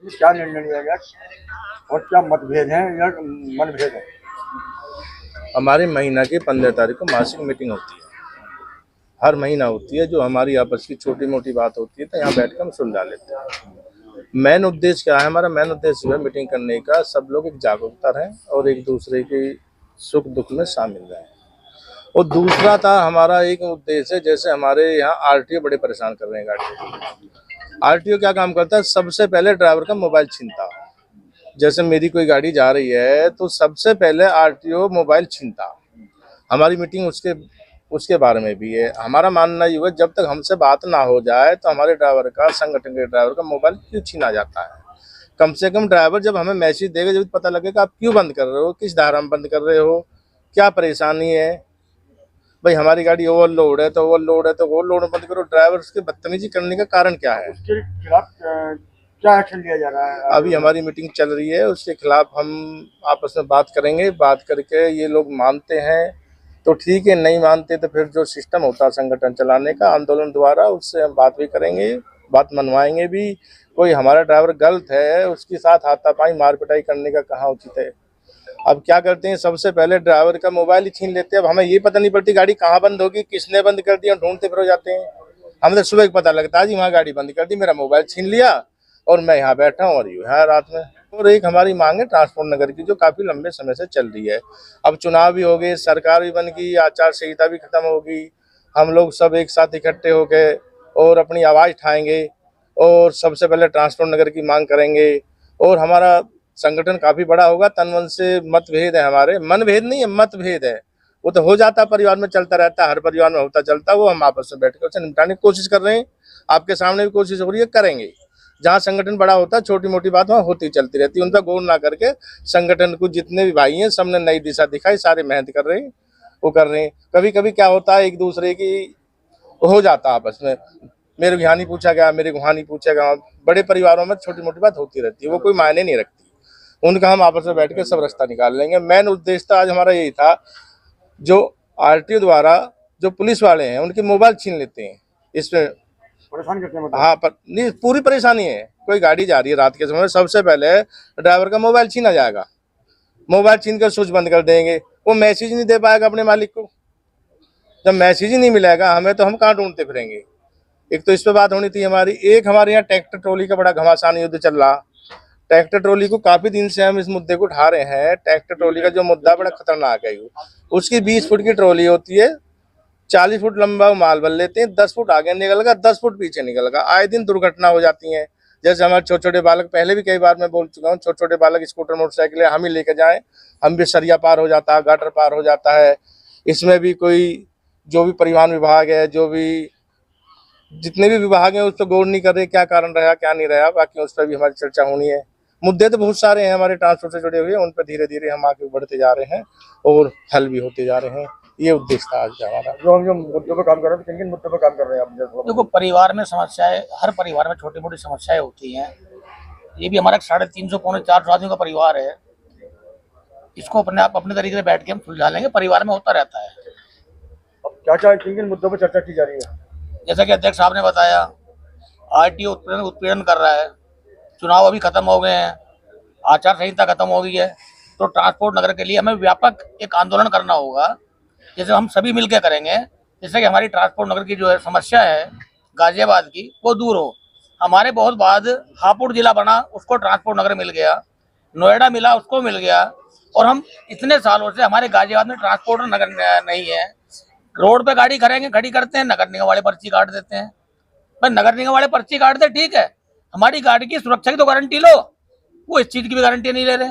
क्या निर्णय लिया गया और क्या मतभेद हैं या मनभेद है? हमारे महीना की 15 तारीख को मासिक मीटिंग होती है, हर महीना होती है। जो हमारी आपस की छोटी मोटी बात होती है तो यहाँ बैठ कर हम सुलझा लेते हैं। मेन उद्देश्य क्या है? हमारा मेन उद्देश्य है मीटिंग करने का, सब लोग एक जागरूकता रहें और एक दूसरे की सुख दुख में शामिल रहें। और दूसरा था हमारा एक उद्देश्य है, जैसे हमारे यहाँ आरटीओ बड़े परेशान कर रहे हैं गाड़ी। आरटीओ क्या काम करता है? सबसे पहले ड्राइवर का मोबाइल छीनता। जैसे मेरी कोई गाड़ी जा रही है तो सबसे पहले आरटीओ मोबाइल छीनता। हमारी मीटिंग उसके उसके बारे में भी है। हमारा मानना ये है, जब तक हमसे बात ना हो जाए तो हमारे ड्राइवर का, संगठन के ड्राइवर का मोबाइल क्यों छीना जाता है? कम से कम ड्राइवर जब हमें मैसेज देगा, जब पता लगेगा आप क्यों बंद कर रहे हो, किस धारा में बंद कर रहे हो, क्या परेशानी है। भाई हमारी गाड़ी ओवरलोड है तो ओवरलोड है तो ओवरलोड बंद करो। ड्राइवर उसके बदतमीजी करने का कारण क्या है? उसके खिलाफ क्या एक्शन लिया जा रहा है? अभी हमारी मीटिंग चल रही है, उसके खिलाफ हम आपस में बात करेंगे। बात करके ये लोग मानते हैं तो ठीक है, नहीं मानते तो फिर जो सिस्टम होता है संगठन चलाने का आंदोलन द्वारा, उससे हम बात भी करेंगे, बात मनवाएंगे भी। कोई हमारा ड्राइवर गलत है, उसके साथ हाथापाई मार पिटाई करने का कहाँ उचित है? अब क्या करते हैं, सबसे पहले ड्राइवर का मोबाइल ही छीन लेते हैं। अब हमें ये पता नहीं पड़ती गाड़ी कहाँ बंद होगी, किसने बंद कर दिया, ढूंढते फिर हो जाते हैं। हमें तो सुबह पता लगता है जी वहाँ गाड़ी बंद कर दी, मेरा मोबाइल छीन लिया और मैं यहाँ बैठा हूँ और यूँ है रात में। और एक हमारी मांग है ट्रांसपोर्ट नगर की, जो काफ़ी लंबे समय से चल रही है। अब चुनाव भी हो गए, सरकार भी बन गई, आचार संहिता भी खत्म होगी। हम लोग सब एक साथ इकट्ठे हो गए और अपनी आवाज़ उठाएंगे और सबसे पहले ट्रांसपोर्ट नगर की मांग करेंगे। और हमारा संगठन काफ़ी बड़ा होगा। तन मन से मतभेद है हमारे, मनभेद नहीं है, मतभेद है। वो तो हो जाता, परिवार में चलता रहता है, हर परिवार में होता चलता, वो हम आपस में बैठ कर उसे निपटाने की कोशिश कर रहे हैं। आपके सामने भी कोशिश हो रही है, करेंगे। जहाँ संगठन बड़ा होता है छोटी मोटी बात वहाँ होती चलती रहती है, उन पर गौर ना करके संगठन को जितने भी भाई हैं सबने नई दिशा दिखाई, सारे मेहनत कर रहे हैं, वो कर रहे हैं। कभी कभी क्या होता है, एक दूसरे की हो जाता है आपस में, मेरे को यहाँ नहीं पूछा गया, मेरे को वहाँ नहीं पूछा गया। बड़े परिवारों में छोटी मोटी बात होती रहती है, वो कोई मायने नहीं रखती। उनका हम आपस में बैठ के सब रास्ता निकाल लेंगे। मेन उद्देश्य आज हमारा यही था, जो आरटीओ द्वारा जो पुलिस वाले हैं उनके मोबाइल छीन लेते हैं, इसमें परेशान करते हैं मतलब? हाँ, पर नहीं, पूरी परेशानी है। कोई गाड़ी जा रही है रात के समय, सबसे पहले ड्राइवर का मोबाइल छीना जाएगा, मोबाइल छीन कर स्विच बंद कर देंगे। वो मैसेज नहीं दे पाएगा अपने मालिक को। जब मैसेज ही नहीं मिलेगा हमें तो हम कहाँ ढूंढते फिरेंगे? एक तो इस पर बात होनी थी हमारी। एक हमारे यहाँ ट्रैक्टर ट्रॉली का बड़ा घमासान युद्ध चल रहा। ट्रैक्टर ट्रॉली को काफी दिन से हम इस मुद्दे को उठा रहे हैं। ट्रैक्टर ट्रॉली का जो मुद्दा बड़ा खतरनाक है, उसकी 20 फुट की ट्रॉली होती है, 40 फुट लंबा माल भर लेते हैं, 10 फुट आगे निकल गया, 10 फुट पीछे निकल गया। आए दिन दुर्घटना हो जाती है। जैसे हमारे छोटे छोटे बालक, पहले भी कई बार मैं बोल चुका हूँ, छोटे छोटे बालक स्कूटर मोटरसाइकिल हम ही लेके जाएं, हम भी सरिया पार हो जाता है, गाटर पार हो जाता है। इसमें भी कोई, जो भी परिवहन विभाग है, जो भी जितने भी विभाग हैं, उस पर गौर नहीं कर रहे, क्या कारण रहा क्या नहीं रहा। बाकी उस पर भी हमारी चर्चा होनी है। मुद्दे तो बहुत सारे हैं हमारे ट्रांसपोर्ट से जुड़े हुए, उन पर धीरे धीरे हम आगे बढ़ते जा रहे हैं और हल भी होते जा रहे हैं। ये उद्देश्य था आज का हमारा। जो मुद्दों पर काम कर रहे हैं, किन किन मुद्दों पर काम कर रहे हैं आप? देखो, परिवार में समस्याएं, हर परिवार में छोटी मोटी समस्याएं होती हैं। ये भी हमारा 350 पौने 400 आदमी का परिवार है। इसको अपने तरीके से बैठ के हम सुलझा लेंगे, परिवार में होता रहता है। अब क्या क्या किन किन मुद्दों पर चर्चा की जा रही है? जैसा कि अध्यक्ष साहब ने बताया, आरटीओ उत्पीड़न कर रहा है, चुनाव अभी खत्म हो गए हैं, आचार संहिता खत्म हो गई है, तो ट्रांसपोर्ट नगर के लिए हमें व्यापक एक आंदोलन करना होगा, जैसे हम सभी मिलकर करेंगे, जिससे कि हमारी ट्रांसपोर्ट नगर की जो है समस्या है गाजियाबाद की, वो दूर हो। हमारे बहुत बाद हापुड़ जिला बना, उसको ट्रांसपोर्ट नगर मिल गया, नोएडा मिला, उसको मिल गया, और हम इतने सालों से हमारे गाजियाबाद में ट्रांसपोर्ट नगर नहीं है। रोड पे गाड़ी खड़ी करते हैं, नगर निगम वाले पर्ची काट देते हैं। पर नगर निगम वाले पर्ची काट दे, ठीक है, हमारी गाड़ी की सुरक्षा की तो गारंटी लो, वो इस चीज की भी गारंटी नहीं ले रहे।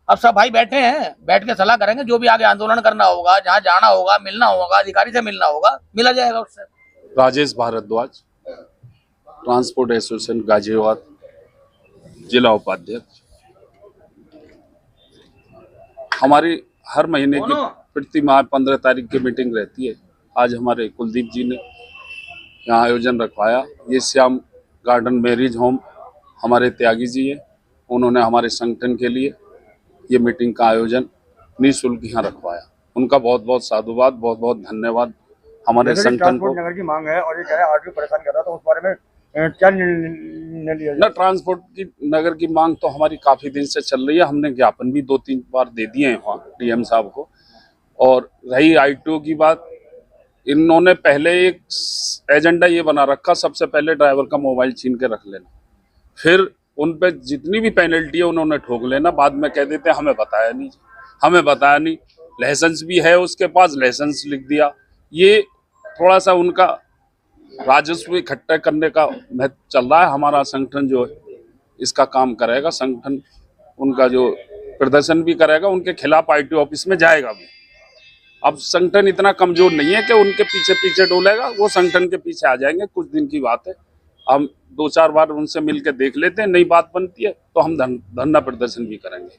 अब सब भाई बैठे हैं, बैठ के सलाह करेंगे, जो भी आगे आंदोलन करना होगा, जहाँ जाना होगा, मिलना होगा, अधिकारी से मिलना होगा, मिला जाएगा उससे। राजेश भारद्वाज, ट्रांसपोर्ट एसोसिएशन गाजियाबाद, जिला उपाध्यक्ष। हमारी हर महीने की प्रति माह 15 तारीख की मीटिंग रहती है। आज हमारे कुलदीप जी ने यहाँ आयोजन रखवाया। ये श्याम गार्डन मैरिज होम हमारे त्यागी जी हैं, उन्होंने हमारे संगठन के लिए ये मीटिंग का आयोजन निःशुल्क यहाँ रखवाया। उनका बहुत बहुत साधुवाद, बहुत बहुत धन्यवाद हमारे संगठन को। नगर की मांग है और ये कह रहे हैं आरटीओ परेशान कर रहा है, तो उस बारे में क्या निर्णय लिया न जाए? ट्रांसपोर्ट की नगर की मांग तो हमारी काफी दिन से चल रही है। हमने ज्ञापन भी 2-3 बार दे दिए हैं वहाँ डीएम साहब को। और रही आईटीओ की बात, इन्होंने पहले एक एजेंडा ये बना रखा, सबसे पहले ड्राइवर का मोबाइल छीन के रख लेना, फिर उन पे जितनी भी पेनल्टी है उन्होंने ठोक लेना, बाद में कह देते हमें बताया नहीं, हमें बताया नहीं। लाइसेंस भी है उसके पास, लाइसेंस लिख दिया। ये थोड़ा सा उनका राजस्व इकट्ठा करने का महत्व चल रहा है। हमारा संगठन जो है इसका काम करेगा, संगठन उनका जो प्रदर्शन भी करेगा, उनके खिलाफ आईटी ऑफिस में जाएगा भी। अब संगठन इतना कमजोर नहीं है कि उनके पीछे पीछे डोलेगा, वो संगठन के पीछे आ जाएंगे। कुछ दिन की बात है, हम 2-4 बार उनसे मिलकर देख लेते हैं, नई बात बनती है तो हम धरना प्रदर्शन भी करेंगे।